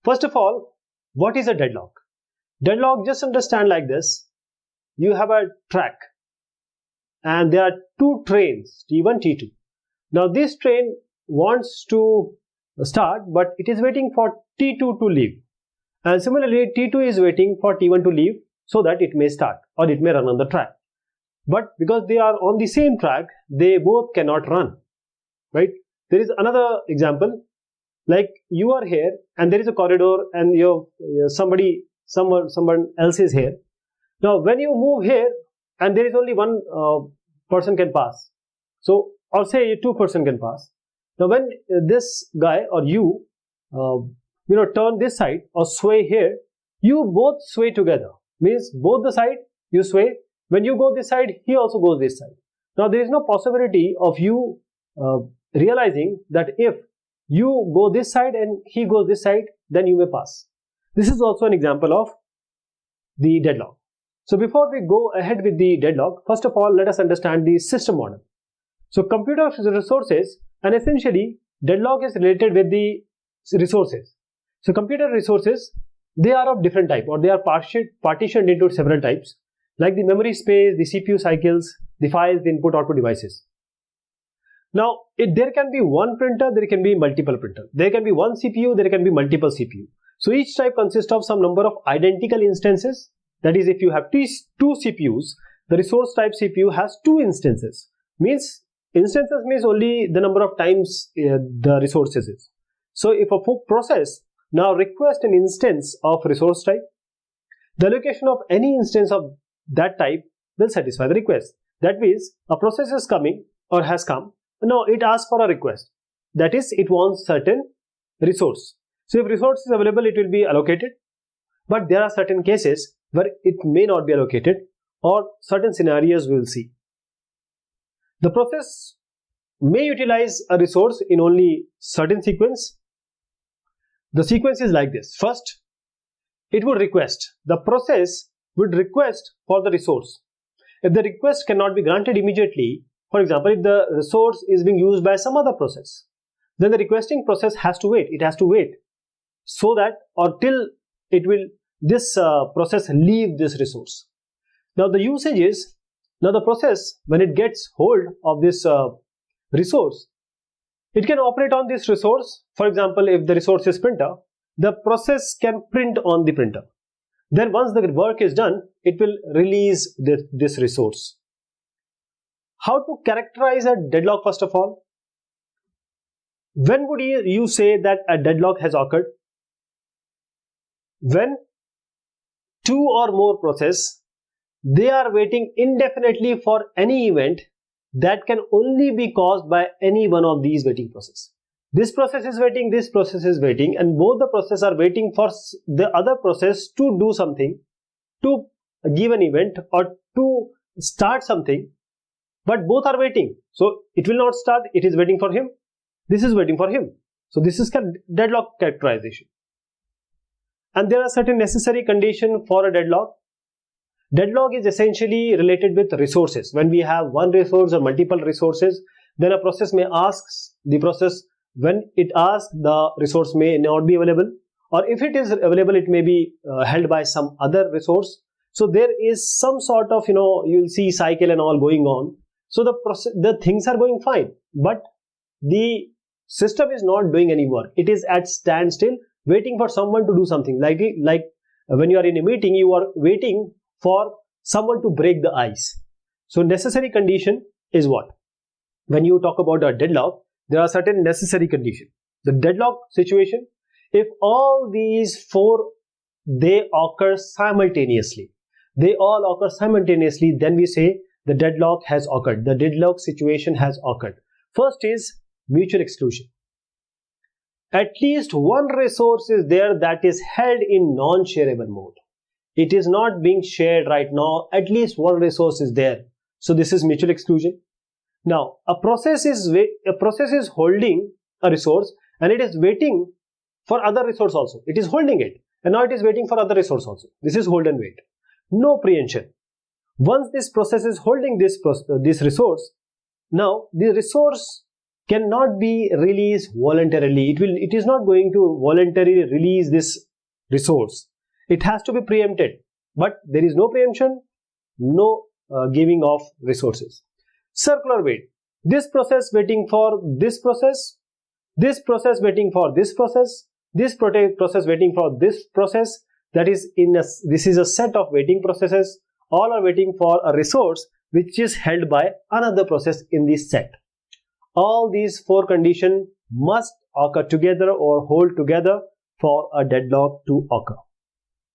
First of all, what is a deadlock? Deadlock, just understand like this. You have a track and there are two trains, T1, T2. Now this train wants to start, but it is waiting for T2 to leave. And similarly, T2 is waiting for T1 to leave so that it may start or it may run on the track. But because they are on the same track, they both cannot run, right? There is another example, like you are here and there is a corridor and someone else is here. Now when you move here and there is only one person can pass, so or say two person can pass. Now when this guy or you turn this side or sway here, you both sway together, means both the side you sway. When you go this side, he also goes this side. Now there is no possibility of you realizing that if you go this side and he goes this side, then you may pass. This is also an example of the deadlock. So before we go ahead with the deadlock, first of all, let us understand the system model. So computer resources, and essentially deadlock is related with the resources. So computer resources, they are of different type, or they are partitioned into several types, like the memory space, the CPU cycles, the files, the input-output devices. Now, there can be one printer, there can be multiple printers. There can be one CPU, there can be multiple CPU. So each type consists of some number of identical instances. That is, if you have two CPUs, the resource type CPU has two instances. Instances means only the number of times the resources is. So if a process now requests an instance of resource type, the allocation of any instance of that type will satisfy the request. That means a process is coming or has come. Now it asks for a request. That is, it wants certain resource. So if resource is available, it will be allocated. But there are certain cases where it may not be allocated, or certain scenarios we will see. The process may utilize a resource in only certain sequence. The sequence is like this. First, it would request. The process would request for the resource. If the request cannot be granted immediately, for example, if the resource is being used by some other process, then the requesting process has to wait. It has to wait so that, or till this process leave this resource. Now the usage is, now the process, when it gets hold of this resource, it can operate on this resource. For example, if the resource is printer, the process can print on the printer. Then once the work is done, it will release this resource. How to characterize a deadlock first of all? When would you say that a deadlock has occurred? When two or more processes, they are waiting indefinitely for any event that can only be caused by any one of these waiting processes. This process is waiting, this process is waiting, and both the processes are waiting for the other process to do something, to give an event or to start something, but both are waiting. So it will not start, it is waiting for him, this is waiting for him. So this is deadlock characterization. And there are certain necessary conditions for a deadlock. Deadlock is essentially related with resources. When we have one resource or multiple resources, then a process may ask the process, when it asks, the resource may not be available, or if it is available, it may be held by some other resource. So there is some sort of, you'll see cycle and all going on. So the things are going fine, but the system is not doing any work. It is at standstill, waiting for someone to do something. Like when you are in a meeting, you are waiting for someone to break the ice. So necessary condition is what? When you talk about a deadlock, there are certain necessary conditions. The deadlock situation, if all these four, they occur simultaneously. They all occur simultaneously, then we say the deadlock has occurred. The deadlock situation has occurred. First is mutual exclusion. At least one resource is there that is held in non-shareable mode. It is not being shared right now. At least one resource is there. So this is mutual exclusion. Now, a process is holding a resource and it is waiting for other resource also. It is holding it and now it is waiting for other resource also. This is hold and wait. No preemption. Once this process is holding this resource, now the resource cannot be released voluntarily. It is not going to voluntarily release this resource. It has to be preempted, but there is no preemption, no giving of resources. Circular wait. This process waiting for this process waiting for this process waiting for this process. That is, this is a set of waiting processes. All are waiting for a resource which is held by another process in this set. All these four conditions must occur together or hold together for a deadlock to occur.